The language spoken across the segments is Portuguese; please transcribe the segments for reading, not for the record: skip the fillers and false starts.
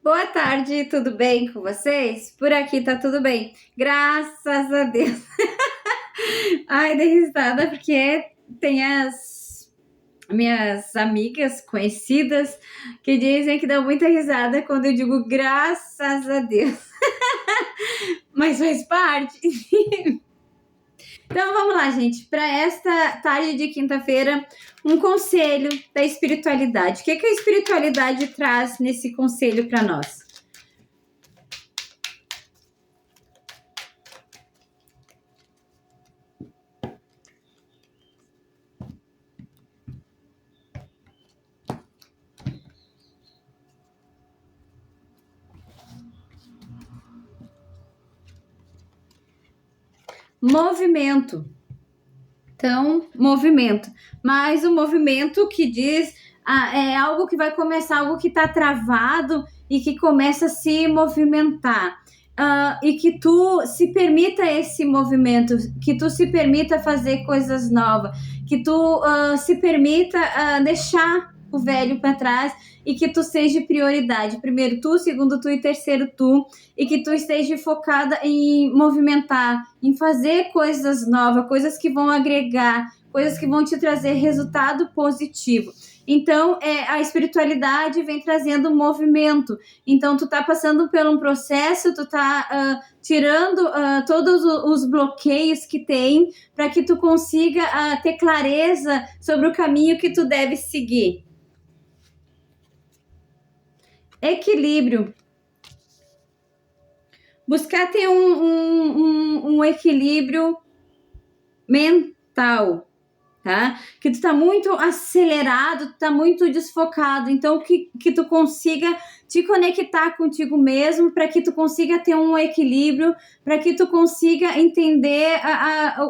Boa tarde, tudo bem com vocês? Por aqui tá tudo bem, graças a Deus. Ai, dei risada porque tem as minhas amigas conhecidas que dizem que dão muita risada quando eu digo graças a Deus, mas faz parte. Então vamos lá, gente, para esta tarde de quinta-feira, um conselho da espiritualidade. O que a espiritualidade traz nesse conselho para nós? Movimento. Então, movimento. Mas o movimento que diz é algo que vai começar, algo que está travado e que começa a se movimentar. E que tu se permita esse movimento, que tu se permita fazer coisas novas, que tu se permita deixar o velho para trás e que tu seja prioridade. Primeiro tu, segundo tu e terceiro tu. E que tu esteja focada em movimentar, em fazer coisas novas, coisas que vão agregar, coisas que vão te trazer resultado positivo. Então, a espiritualidade vem trazendo movimento. Então, tu tá passando por um processo, tu tá tirando todos os bloqueios que tem para que tu consiga ter clareza sobre o caminho que tu deve seguir. Equilíbrio. Buscar ter um equilíbrio mental, tá? Que tu tá muito acelerado, tu tá muito desfocado, então que tu consiga te conectar contigo mesmo, para que tu consiga ter um equilíbrio, para que tu consiga entender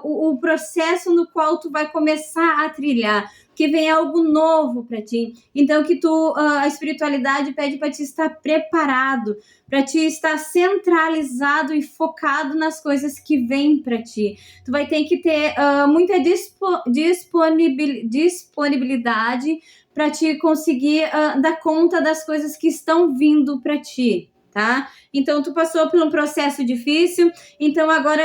o processo no qual tu vai começar a trilhar, que vem algo novo para ti. Então que a espiritualidade pede para te estar preparado, para te estar centralizado e focado nas coisas que vêm para ti. Tu vai ter que ter muita disponibilidade para te conseguir dar conta das coisas que estão vindo para ti, tá? Então, tu passou por um processo difícil, então agora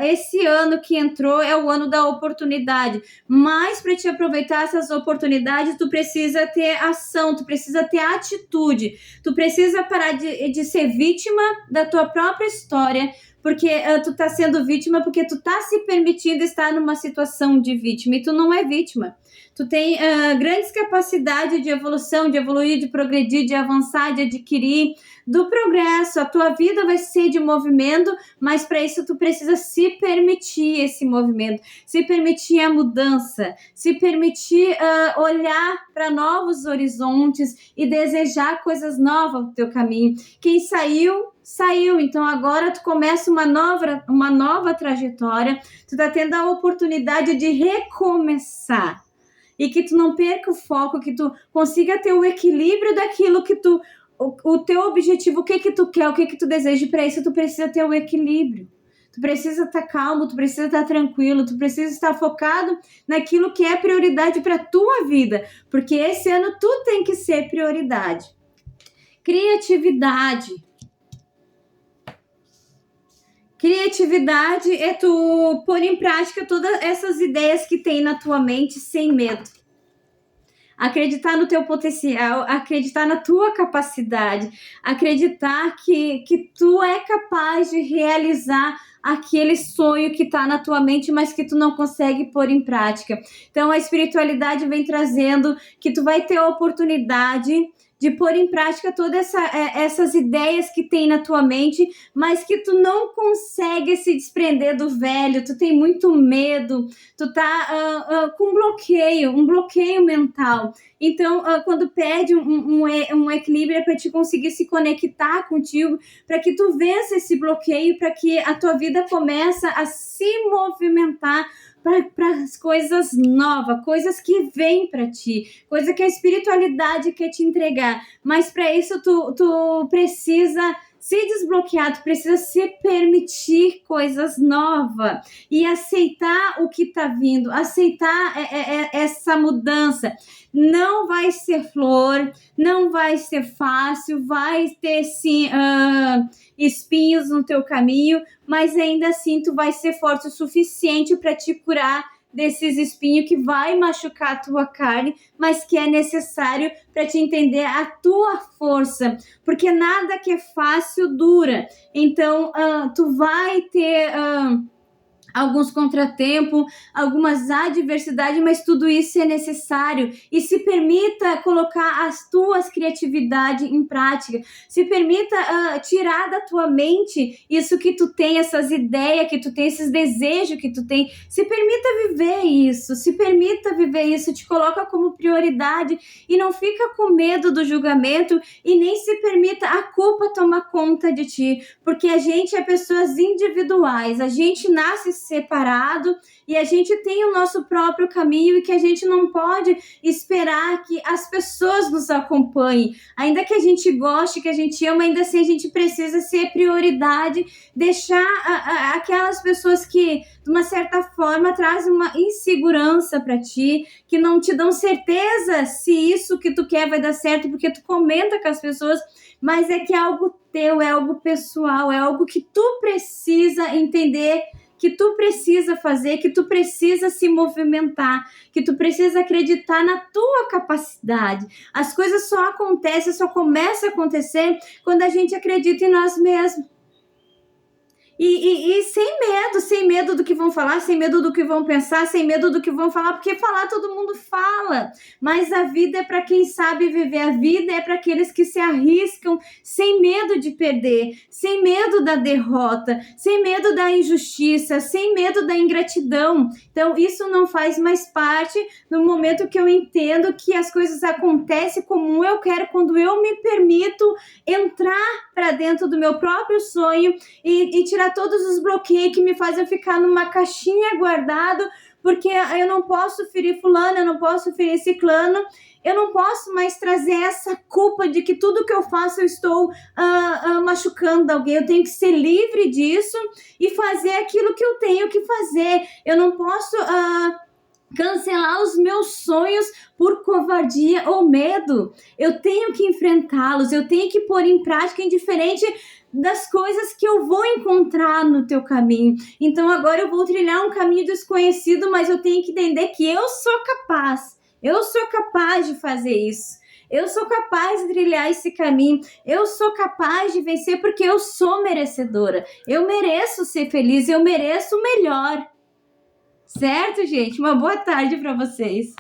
esse ano que entrou é o ano da oportunidade, mas para te aproveitar essas oportunidades, tu precisa ter ação, tu precisa ter atitude, tu precisa parar de ser vítima da tua própria história, porque tu tá sendo vítima porque tu tá se permitindo estar numa situação de vítima, e tu não é vítima. Tu tem grandes capacidades de evolução, de evoluir, de progredir, de avançar, de adquirir, do progresso. A tua vida vai ser de movimento, mas para isso tu precisa se permitir esse movimento, se permitir a mudança, se permitir olhar para novos horizontes e desejar coisas novas no teu caminho. Quem saiu, então agora tu começa uma nova trajetória, tu tá tendo a oportunidade de recomeçar. E que tu não perca o foco, que tu consiga ter o equilíbrio daquilo que tu... O teu objetivo, o que tu quer, o que tu deseja, para isso tu precisa ter o equilíbrio. Tu precisa estar calmo, tu precisa estar tranquilo, tu precisa estar focado naquilo que é prioridade para tua vida, porque esse ano tu tem que ser prioridade. Criatividade. Criatividade é tu pôr em prática todas essas ideias que tem na tua mente sem medo. Acreditar no teu potencial, acreditar na tua capacidade, acreditar que tu é capaz de realizar aquele sonho que está na tua mente, mas que tu não consegue pôr em prática. Então a espiritualidade vem trazendo que tu vai ter a oportunidade de pôr em prática todas essas ideias que tem na tua mente, mas que tu não consegue se desprender do velho, tu tem muito medo, tu tá com um bloqueio mental. Então, quando pede um equilíbrio, é para te conseguir se conectar contigo, para que tu vença esse bloqueio, para que a tua vida comece a se movimentar para as coisas novas, coisas que vêm para ti, coisa que a espiritualidade quer te entregar. Mas para isso tu precisa se desbloquear, tu precisa se permitir coisas novas e aceitar o que tá vindo, aceitar essa mudança. Não vai ser flor, não vai ser fácil, vai ter sim espinhos no teu caminho, mas ainda assim tu vai ser forte o suficiente para te curar desses espinhos que vai machucar a tua carne, mas que é necessário para te entender a tua força, porque nada que é fácil dura. Então, tu vai ter alguns contratempos, algumas adversidades, mas tudo isso é necessário. E se permita colocar as tuas criatividades em prática. Se permita tirar da tua mente isso que tu tem, essas ideias que tu tem, esses desejos que tu tem. Se permita viver isso. Se permita viver isso. Te coloca como prioridade e não fica com medo do julgamento e nem se permita a culpa tomar conta de ti. Porque a gente é pessoas individuais. A gente nasce separado e a gente tem o nosso próprio caminho e que a gente não pode esperar que as pessoas nos acompanhem. Ainda que a gente goste, que a gente ama, ainda assim a gente precisa ser prioridade, deixar aquelas pessoas que de uma certa forma trazem uma insegurança para ti, que não te dão certeza se isso que tu quer vai dar certo, porque tu comenta com as pessoas, mas é que é algo teu, é algo pessoal, é algo que tu precisa entender, que tu precisa fazer, que tu precisa se movimentar, que tu precisa acreditar na tua capacidade. As coisas só acontecem, só começam a acontecer quando a gente acredita em nós mesmos. E sem medo do que vão falar, sem medo do que vão pensar, sem medo do que vão falar, porque falar todo mundo fala, mas a vida é para quem sabe viver, a vida é para aqueles que se arriscam sem medo de perder, sem medo da derrota, sem medo da injustiça, sem medo da ingratidão. Então isso não faz mais parte no momento que eu entendo que as coisas acontecem como eu quero, quando eu me permito entrar para dentro do meu próprio sonho e tirar todos os bloqueios que me fazem ficar numa caixinha guardado, porque eu não posso ferir fulano, eu não posso ferir ciclano, eu não posso mais trazer essa culpa de que tudo que eu faço eu estou machucando alguém. Eu tenho que ser livre disso e fazer aquilo que eu tenho que fazer. Eu não posso cancelar os meus sonhos por covardia ou medo. Eu tenho que enfrentá-los, eu tenho que pôr em prática, indiferente das coisas que eu vou encontrar no teu caminho. Então agora eu vou trilhar um caminho desconhecido, mas eu tenho que entender que eu sou capaz de fazer isso. Eu sou capaz de trilhar esse caminho, eu sou capaz de vencer porque eu sou merecedora. Eu mereço ser feliz, eu mereço o melhor. Certo, gente? Uma boa tarde para vocês.